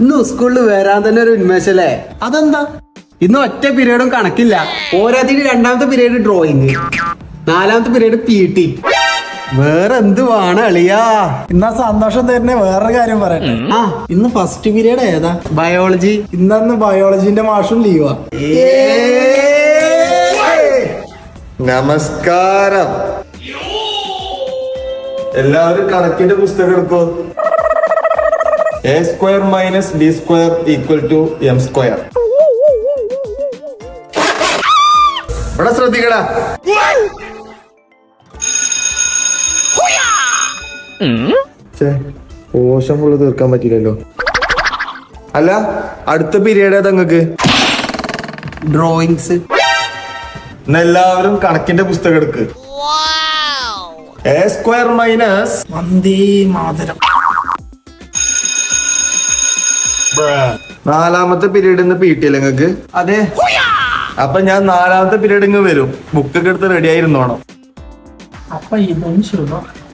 ഇന്ന് സ്കൂളിൽ വരാൻ തന്നെ ഒരു ഉന്മേഷല്ലേ? അതെന്താ? ഇന്ന് ഒറ്റ പീരീഡും കണക്കില്ല. പോരാത്തിന് രണ്ടാമത്തെ പീരീഡ് ഡ്രോയിങ്, നാലാമത്തെ പീരീഡ് PT. വേറെ എന്ത് വേണം അളിയാ? ഇന്നാ സന്തോഷം തരുന്ന വേറൊരു കാര്യം പറയട്ടെ. ആ, ഇന്ന് ഫസ്റ്റ് പീരീഡ് ഏതാ? ബയോളജി. ഇന്നു ബയോളജിന്റെ മാഷും ലീവാ. നമസ്കാരം. എല്ലാവരും കണക്കിന്റെ പുസ്തകം എടുക്കോ. A² - B² = M². ഇവിടെ ശ്രദ്ധിക്കടാ. പോഷൻ ഫുള്ള് തീർക്കാൻ പറ്റില്ലല്ലോ. അല്ല, അടുത്ത പീരീഡ് ഏതാ നിങ്ങക്ക്? ഡ്രോയിങ്സ്. എല്ലാവരും കണക്കിന്റെ പുസ്തകം എടുക്ക്. A² - വന്ദേ മാതരം. നാലാമത്തെ പീരീഡ് ഇന്ന് PT അല്ലേ നിങ്ങക്ക്? അതെ. അപ്പൊ ഞാൻ നാലാമത്തെ പീരീഡ് ഇങ്ങ് വരും. ബുക്കൊക്കെ എടുത്ത് റെഡി ആയിരുന്നോണം. അപ്പൊ ഇതൊന്നും ശരിയാ.